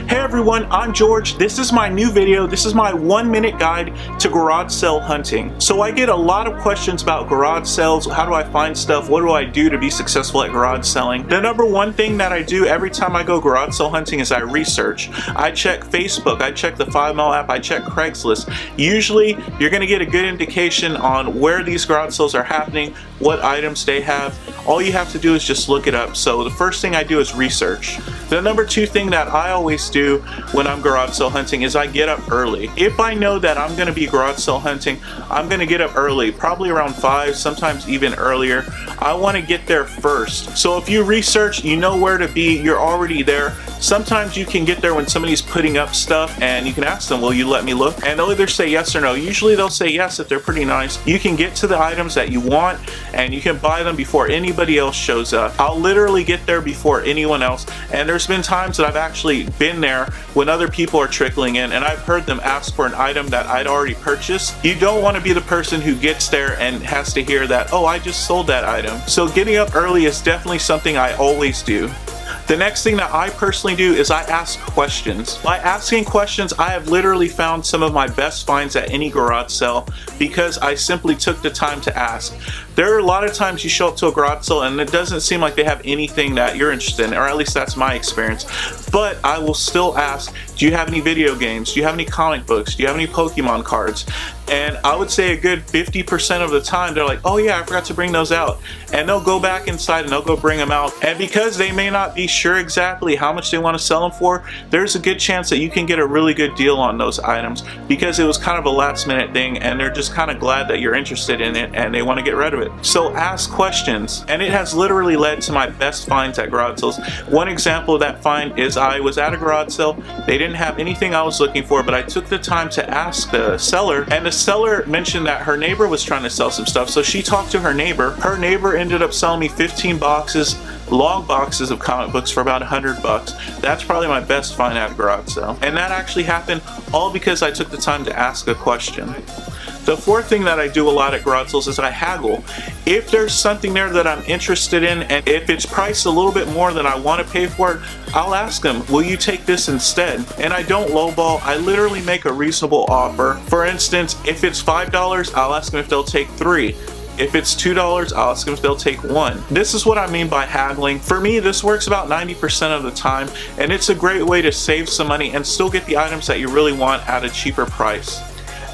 Hey everyone, I'm George. This is my new video. This is my 1-minute guide to garage sale hunting. So I get a lot of questions about garage sales. How do I find stuff? What do I do to be successful at garage selling? The number one thing that I do every time I go garage sale hunting is I research. I check Facebook, I check the 5 Mile app, I check Craigslist. Usually you're going to get a good indication on where these garage sales are happening, what items they have. All you have to do is just look it up. So the first thing I do is research. The number two thing that I always do when I'm garage sale hunting is I get up early. If I know that I'm going to be garage sale hunting, I'm going to get up early, probably around 5, sometimes even earlier. I want to get there first. So if you research, you know where to be, you're already there. Sometimes you can get there when somebody's putting up stuff and you can ask them, will you let me look? And they'll either say yes or no. Usually they'll say yes if they're pretty nice. You can get to the items that you want and you can buy them before anybody else shows up. I'll literally get there before anyone else, and there's been times that I've actually been there when other people are trickling in and I've heard them ask for an item that I'd already purchased. You don't want to be the person who gets there and has to hear that, oh, I just sold that item. So getting up early is definitely something I always do. The next thing that I personally do is I ask questions. By asking questions, I have literally found some of my best finds at any garage sale because I simply took the time to ask. There are a lot of times you show up to a garage sale and it doesn't seem like they have anything that you're interested in, or at least that's my experience. But I will still ask, do you have any video games? Do you have any comic books? Do you have any Pokemon cards? And I would say a good 50% of the time they're like, oh yeah, I forgot to bring those out. And they'll go back inside and they'll go bring them out. And because they may not be sure exactly how much they want to sell them for, there's a good chance that you can get a really good deal on those items because it was kind of a last minute thing and they're just kind of glad that you're interested in it and they want to get rid of it. So ask questions. And it has literally led to my best finds at garage sales. One example of that find is I was at a garage sale. They didn't have anything I was looking for, but I took the time to ask the seller, and the seller mentioned that her neighbor was trying to sell some stuff. So she talked to her neighbor. Her neighbor ended up selling me 15 boxes, long boxes of comic books for about $100. That's probably my best find at a garage sale. And that actually happened all because I took the time to ask a question. The fourth thing that I do a lot at garage sales is I haggle. If there's something there that I'm interested in and if it's priced a little bit more than I want to pay for it, I'll ask them, will you take this instead? And I don't lowball, I literally make a reasonable offer. For instance, if it's $5, I'll ask them if they'll take 3. If it's $2, I'll ask them if they'll take 1. This is what I mean by haggling. For me, this works about 90% of the time, and it's a great way to save some money and still get the items that you really want at a cheaper price.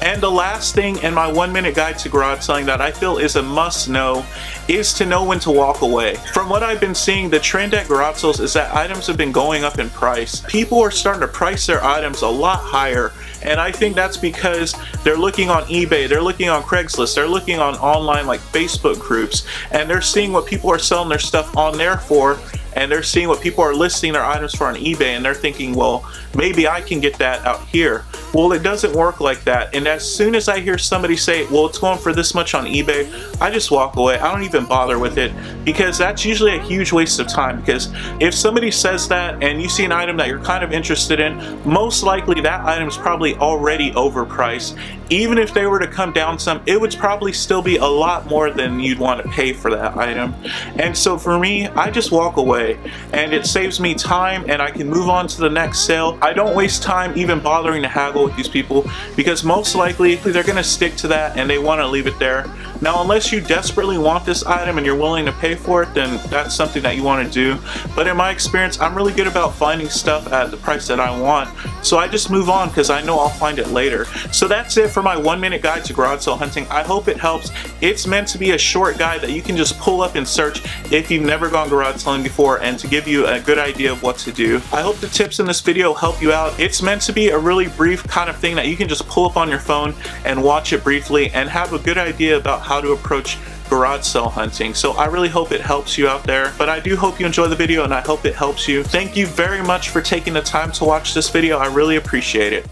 And the last thing in my 1-minute guide to garage selling that I feel is a must know is to know when to walk away. From what I've been seeing, the trend at garage sales is that items have been going up in price. People are starting to price their items a lot higher, and I think that's because they're looking on eBay, they're looking on Craigslist, they're looking on online like Facebook groups, and they're seeing what people are selling their stuff on there for, and they're seeing what people are listing their items for on eBay, and they're thinking, well, maybe I can get that out here. Well, it doesn't work like that. And as soon as I hear somebody say, well, it's going for this much on eBay, I just walk away. I don't even bother with it because that's usually a huge waste of time. Because if somebody says that and you see an item that you're kind of interested in, most likely that item is probably already overpriced. Even if they were to come down some, it would probably still be a lot more than you'd want to pay for that item. And so for me, I just walk away and it saves me time and I can move on to the next sale. I don't waste time even bothering to haggle with these people because most likely they're going to stick to that and they want to leave it there. Now, unless you desperately want this item and you're willing to pay for it, then that's something that you want to do. But in my experience, I'm really good about finding stuff at the price that I want. So I just move on because I know I'll find it later. So that's it for my 1-minute guide to garage sale hunting. I hope it helps. It's meant to be a short guide that you can just pull up and search if you've never gone garage selling before and to give you a good idea of what to do. I hope the tips in this video help you out. It's meant to be a really brief kind of thing that you can just pull up on your phone and watch it briefly and have a good idea about how to approach garage sale hunting. So I really hope it helps you out there, but I do hope you enjoy the video and I hope it helps you. Thank you very much for taking the time to watch this video. I really appreciate it.